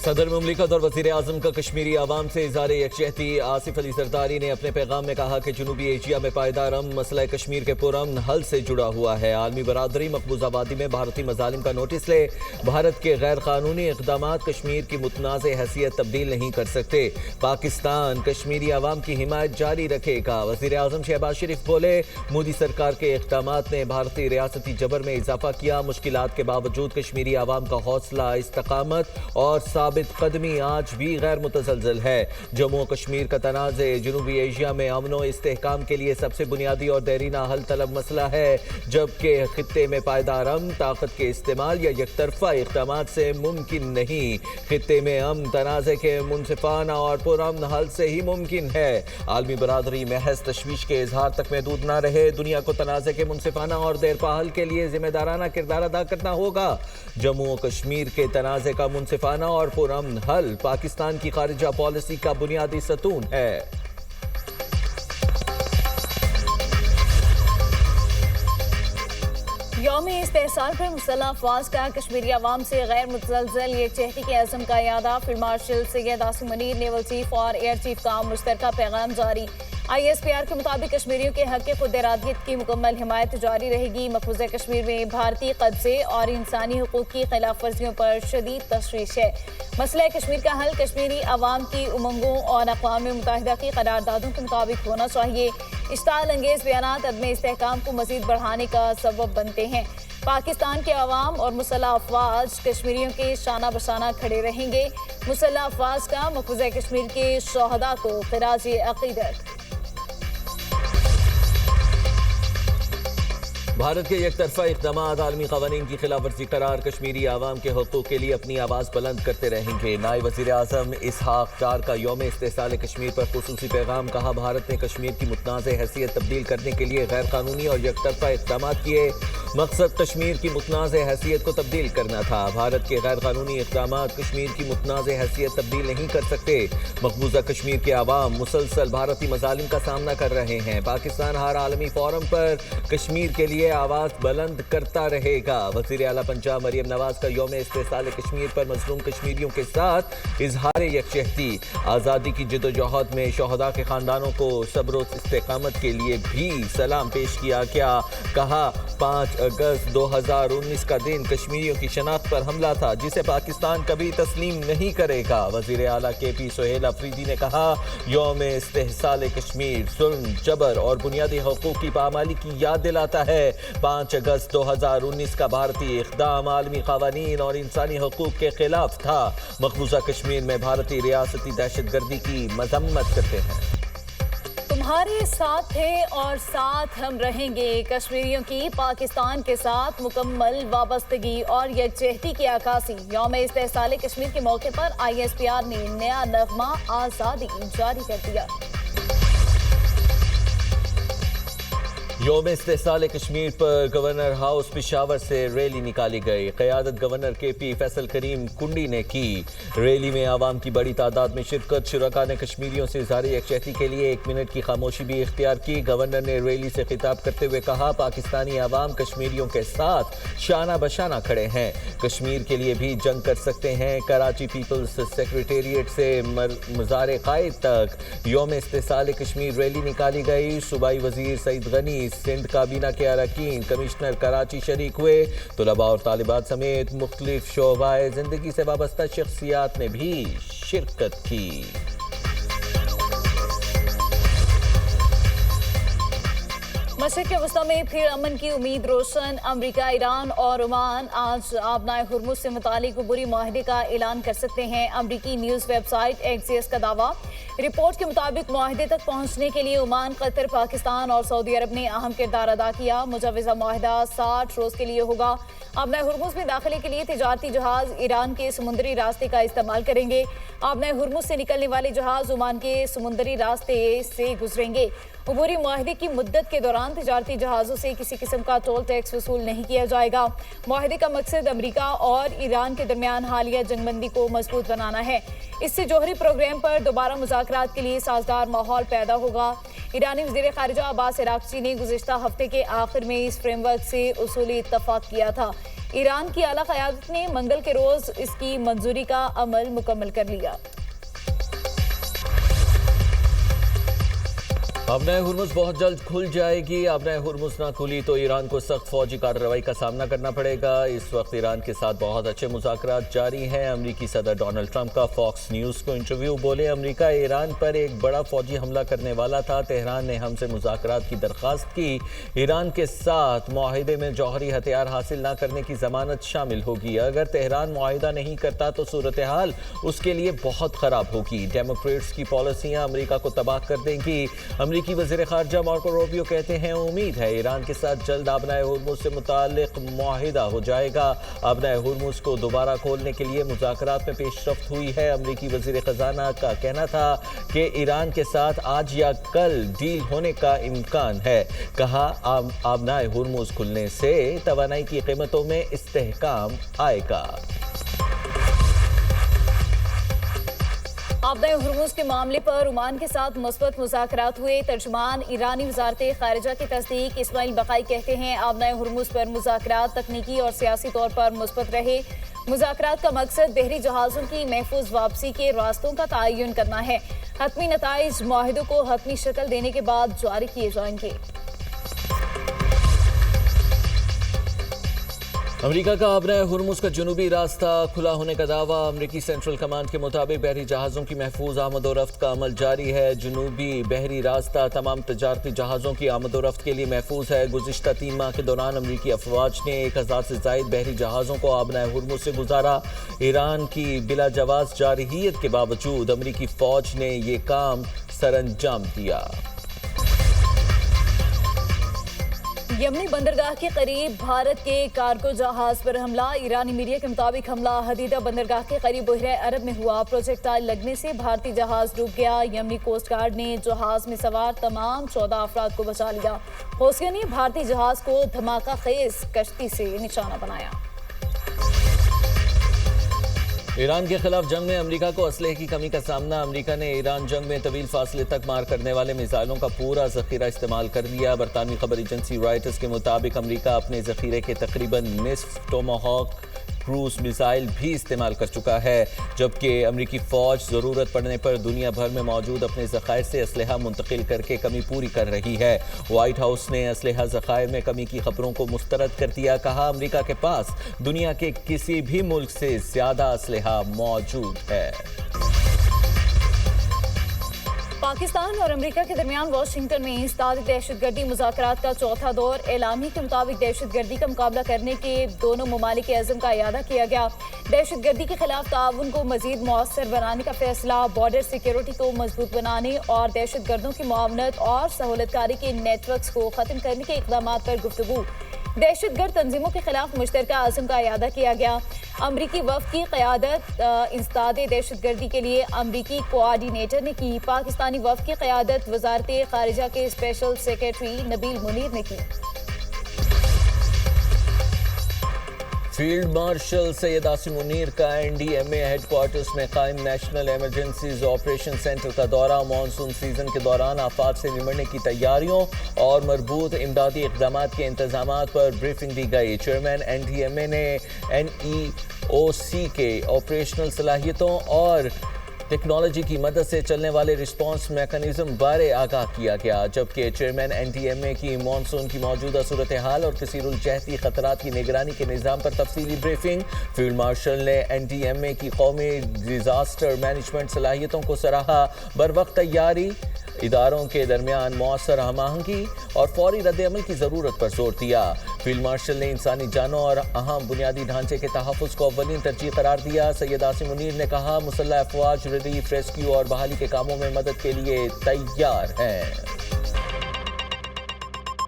صدر مملکت اور وزیر اعظم کا کشمیری عوام سے اظہار یکجہتی۔ آصف علی زرداری نے اپنے پیغام میں کہا کہ جنوبی ایشیا میں پائیدار امن مسئلہ کشمیر کے پرامن حل سے جڑا ہوا ہے۔ عالمی برادری مقبوضہ وادی میں بھارتی مظالم کا نوٹس لے۔ بھارت کے غیر قانونی اقدامات کشمیر کی متنازع حیثیت تبدیل نہیں کر سکتے۔ پاکستان کشمیری عوام کی حمایت جاری رکھے گا۔ وزیر اعظم شہباز شریف بولے، مودی سرکار کے اقدامات نے بھارتی ریاستی جبر میں اضافہ کیا۔ مشکلات کے باوجود کشمیری عوام کا حوصلہ، استقامت اور ثابت قدمی آج بھی غیر متزلزل ہے۔ جموں و کشمیر کا تنازع جنوبی ایشیا میں امن و استحکام کے لیے سب سے بنیادی اور دیرینہ حل طلب مسئلہ ہے، جبکہ خطے میں پائیدار امن طاقت کے استعمال یا یک طرفہ اقدامات سے ممکن نہیں۔ خطے میں امن تنازع کے منصفانہ اور پرامن حل سے ہی ممکن ہے۔ عالمی برادری محض تشویش کے اظہار تک محدود نہ رہے، دنیا کو تنازع کے منصفانہ اور دیرپا حل کے لیے ذمہ دارانہ کردار ادا کرنا ہوگا۔ جموں و کشمیر کے تنازع کا منصفانہ اور پرامن حل پاکستان کی خارجہ پالیسی کا بنیادی ستون ہے۔ یوم استحصال پر مسلح افواج کا کشمیری عوام سے غیر متزلزل یکجہتی کے عزم کا اعادہ۔ Field marshal Syed Asim Munir, naval chief اور ایئر چیف کا مشترکہ پیغام جاری۔ ISPR کے مطابق کشمیریوں کے حق خود ارادیت کی مکمل حمایت جاری رہے گی۔ مقبوضہ کشمیر میں بھارتی قبضے اور انسانی حقوق کی خلاف ورزیوں پر شدید تشویش ہے۔ مسئلہ کشمیر کا حل کشمیری عوام کی امنگوں اور اقوام متحدہ کی قراردادوں کے مطابق ہونا چاہیے۔ اشتعال انگیز بیانات عدم استحکام کو مزید بڑھانے کا سبب بنتے ہیں۔ پاکستان کے عوام اور مسلح افواج کشمیریوں کے شانہ بشانہ کھڑے رہیں گے۔ مسلح افواج کا مقبوضہ کشمیر کے شہداء کو خراج عقیدت۔ بھارت کے یک طرفہ اقدامات عالمی قوانین کی خلاف ورزی قرار، کشمیری عوام کے حقوق کے لیے اپنی آواز بلند کرتے رہیں گے۔ نائب وزیر اعظم اسحاق ڈار کا یوم استحصال کشمیر پر خصوصی پیغام۔ کہا، بھارت نے کشمیر کی متنازع حیثیت تبدیل کرنے کے لیے غیر قانونی اور یک طرفہ اقدامات کیے۔ مقصد کشمیر کی متنازع حیثیت کو تبدیل کرنا تھا۔ بھارت کے غیر قانونی اقدامات کشمیر کی متنازع حیثیت تبدیل نہیں کر سکتے۔ مقبوضہ کشمیر کے عوام مسلسل بھارتی مظالم کا سامنا کر رہے ہیں۔ پاکستان ہر عالمی فورم پر کشمیر کے لیے آواز بلند کرتا رہے گا۔ وزیر اعلیٰ پنجاب مریم نواز کا یوم استحصال کشمیر پر مظلوم کشمیریوں کے ساتھ اظہار یکجہتی۔ آزادی کی جدوجہد میں شہداء کے خاندانوں کو صبر و استقامت کے لیے بھی سلام پیش کیا گیا۔ کہا، 5 اگست 2019 کا دن کشمیریوں کی شناخت پر حملہ تھا، جسے پاکستان کبھی تسلیم نہیں کرے گا۔ وزیر اعلیٰ KP سہیل افریدی نے کہا، یوم استحصال کشمیر ظلم، جبر اور بنیادی حقوق کی پامالی کی یاد دلاتا ہے۔ 5 اگست 2019 کا بھارتی اقدام عالمی قوانین اور انسانی حقوق کے خلاف تھا۔ مقبوضہ کشمیر میں بھارتی ریاستی دہشت گردی کی مذمت کرتے ہیں۔ تمہارے ساتھ تھے اور ساتھ ہم رہیں گے۔ کشمیریوں کی پاکستان کے ساتھ مکمل وابستگی اور یکجہتی کی عکاسی۔ یوم استحصال کشمیر کے موقع پر ISPR نے نیا نغمہ آزادی جاری کر دیا۔ یوم استحصال کشمیر پر گورنر ہاؤس پشاور سے ریلی نکالی گئی۔ قیادت گورنر KP فیصل کریم کنڈی نے کی۔ ریلی میں عوام کی بڑی تعداد میں شرکت۔ شرکاء نے کشمیریوں سے اظہار یکجہتی کے لیے 1 منٹ کی خاموشی بھی اختیار کی۔ گورنر نے ریلی سے خطاب کرتے ہوئے کہا، پاکستانی عوام کشمیریوں کے ساتھ شانہ بشانہ کھڑے ہیں، کشمیر کے لیے بھی جنگ کر سکتے ہیں۔ کراچی پیپلز سیکریٹریٹ سے مزار قائد تک یوم استحصال کشمیر ریلی نکالی گئی۔ صوبائی وزیر سعید غنی، سندھ کابینہ کے اراکین، کمشنر کراچی شریک ہوئے۔ طلباء اور طالبات سمیت مختلف شعبۂ زندگی سے وابستہ شخصیات نے بھی شرکت کی۔ مشرق وسطیٰ میں پھر امن کی امید روشن۔ امریکہ، ایران اور عمان آج آبنائے ہرمز سے متعلق عبوری معاہدے کا اعلان کر سکتے ہیں۔ امریکی نیوز ویب سائٹ ایکسیس کا دعویٰ۔ رپورٹ کے مطابق معاہدے تک پہنچنے کے لیے عمان، قطر، پاکستان اور سعودی عرب نے اہم کردار ادا کیا۔ مجوزہ معاہدہ 60 روز کے لیے ہوگا۔ آبنائے ہرمز میں داخلے کے لیے تجارتی جہاز ایران کے سمندری راستے کا استعمال کریں گے۔ آبنائے ہرمز سے نکلنے والے جہاز عمان کے سمندری راستے سے گزریں گے۔ عبوری معاہدے کی مدت کے دوران تجارتی جہازوں سے کسی قسم کا ٹول ٹیکس وصول نہیں کیا جائے گا۔ معاہدے کا مقصد امریکہ اور ایران کے درمیان حالیہ جنگ بندی کو مضبوط بنانا ہے۔ اس سے جوہری پروگرام پر دوبارہ مذاکرات کے لیے سازگار ماحول پیدا ہوگا۔ ایرانی وزیر خارجہ عباس عراقچی نے گزشتہ ہفتے کے آخر میں اس فریم ورک سے اصولی اتفاق کیا تھا۔ ایران کی اعلیٰ قیادت نے منگل کے روز اس کی منظوری کا عمل مکمل کر لیا۔ آبنائے ہرمز بہت جلد کھل جائے گی۔ آبنائے ہرمز نہ کھلی تو ایران کو سخت فوجی کارروائی کا سامنا کرنا پڑے گا۔ اس وقت ایران کے ساتھ بہت اچھے مذاکرات جاری ہیں۔ امریکی صدر ڈونلڈ ٹرمپ کا فاکس نیوز کو انٹرویو، بولے امریکہ ایران پر ایک بڑا فوجی حملہ کرنے والا تھا۔ تہران نے ہم سے مذاکرات کی درخواست کی۔ ایران کے ساتھ معاہدے میں جوہری ہتھیار حاصل نہ کرنے کی ضمانت شامل ہوگی۔ اگر تہران معاہدہ نہیں کرتا تو صورتحال اس کے لیے بہت خراب ہوگی۔ ڈیموکریٹس کی پالیسیاں امریکہ کو تباہ کر دیں گی۔ امریکی وزیر خارجہ مارکو روبیو کہتے ہیں امید ہے ایران کے ساتھ جلد آبنائے ہرمز سے متعلق معاہدہ ہو جائے گا۔ آبنائے ہرمز کو دوبارہ کھولنے کے لیے مذاکرات میں پیش رفت ہوئی ہے۔ امریکی وزیر خزانہ کا کہنا تھا کہ ایران کے ساتھ آج یا کل ڈیل ہونے کا امکان ہے۔ کہا آبنائے ہرمز کھلنے سے توانائی کی قیمتوں میں استحکام آئے گا۔ آبنائے ہرمز کے معاملے پر عمان کے ساتھ مثبت مذاکرات ہوئے۔ ترجمان ایرانی وزارت خارجہ کی تصدیق اسماعیل بقائی کہتے ہیں آبنائے ہرمز پر مذاکرات تکنیکی اور سیاسی طور پر مثبت رہے۔ مذاکرات کا مقصد بحری جہازوں کی محفوظ واپسی کے راستوں کا تعین کرنا ہے۔ حتمی نتائج معاہدوں کو حتمی شکل دینے کے بعد جاری کیے جائیں گے۔ امریکہ کا آبنائے ہرمز کا جنوبی راستہ کھلا ہونے کا دعویٰ۔ امریکی سینٹرل کمانڈ کے مطابق بحری جہازوں کی محفوظ آمد و رفت کا عمل جاری ہے۔ جنوبی بحری راستہ تمام تجارتی جہازوں کی آمد و رفت کے لیے محفوظ ہے۔ گزشتہ 3 ماہ کے دوران امریکی افواج نے 1000 سے زائد بحری جہازوں کو آبنائے ہرمز سے گزارا۔ ایران کی بلا جواز جارحیت کے باوجود امریکی فوج نے یہ کام سر انجام دیا۔ یمنی بندرگاہ کے قریب بھارت کے کارگو جہاز پر حملہ۔ ایرانی میڈیا کے مطابق حملہ حدیدہ بندرگاہ کے قریب بحیرہ عرب میں ہوا۔ پروجیکٹائل لگنے سے بھارتی جہاز ڈوب گیا۔ یمنی کوسٹ گارڈ نے جہاز میں سوار تمام 14 افراد کو بچا لیا۔ حوثیوں نے بھارتی جہاز کو دھماکہ خیز کشتی سے نشانہ بنایا۔ ایران کے خلاف جنگ میں امریکہ کو اسلحے کی کمی کا سامنا۔ امریکہ نے ایران جنگ میں طویل فاصلے تک مار کرنے والے میزائلوں کا پورا ذخیرہ استعمال کر لیا۔ برطانوی خبر ایجنسی رائٹرز کے مطابق امریکہ اپنے ذخیرے کے تقریباً نصف ٹوماہاک کروز میزائل بھی استعمال کر چکا ہے، جبکہ امریکی فوج ضرورت پڑنے پر دنیا بھر میں موجود اپنے ذخائر سے اسلحہ منتقل کر کے کمی پوری کر رہی ہے۔ وائٹ ہاؤس نے اسلحہ ذخائر میں کمی کی خبروں کو مسترد کر دیا۔ کہا امریکہ کے پاس دنیا کے کسی بھی ملک سے زیادہ اسلحہ موجود ہے۔ پاکستان اور امریکہ کے درمیان واشنگٹن میں ازداد دہشت گردی مذاکرات کا چوتھا دور۔ اعلامیہ کے مطابق دہشت گردی کا مقابلہ کرنے کے دونوں ممالک کے عزم کا اعادہ کیا گیا۔ دہشت گردی کے خلاف تعاون کو مزید مؤثر بنانے کا فیصلہ، بارڈر سیکیورٹی کو مضبوط بنانے اور دہشت گردوں کی معاونت اور سہولت کاری کے نیٹ ورکس کو ختم کرنے کے اقدامات پر گفتگو۔ دہشت گرد تنظیموں کے خلاف مشترکہ عزم کا اعادہ کیا گیا۔ امریکی وفد کی قیادت انسداد دہشت گردی کے لیے امریکی کوآرڈینیٹر نے کی۔ پاکستانی وفد کی قیادت وزارت خارجہ کے اسپیشل سیکریٹری نبیل منیر نے کی۔ فیلڈ مارشل سید عاصم منیر کا NDMA ہیڈ کوارٹرز میں قائم نیشنل ایمرجنسیز آپریشن سینٹر کا دورہ۔ مانسون سیزن کے دوران آفات سے نمٹنے کی تیاریوں اور مربوط امدادی اقدامات کے انتظامات پر بریفنگ دی گئی۔ چیئرمین NDMA نے NEOC کے آپریشنل صلاحیتوں اور ٹیکنالوجی کی مدد سے چلنے والے رسپانس میکانزم بارے آگاہ کیا گیا، جبکہ چیئرمین NDMA کی مانسون کی موجودہ صورتحال اور کثیر الجہتی خطرات کی نگرانی کے نظام پر تفصیلی بریفنگ۔ فیلڈ مارشل نے NDMA کی قومی ڈیزاسٹر مینجمنٹ صلاحیتوں کو سراہا۔ بروقت تیاری، اداروں کے درمیان مؤثر ہم آہنگی اور فوری رد عمل کی ضرورت پر زور دیا۔ فیلڈ مارشل نے انسانی جانوں اور اہم بنیادی ڈھانچے کے تحفظ کو اولین ترجیح قرار دیا۔ سید عاصم منیر نے کہا مسلح افواج ریلیف، ریسکیو اور بحالی کے کاموں میں مدد کے لیے تیار ہیں۔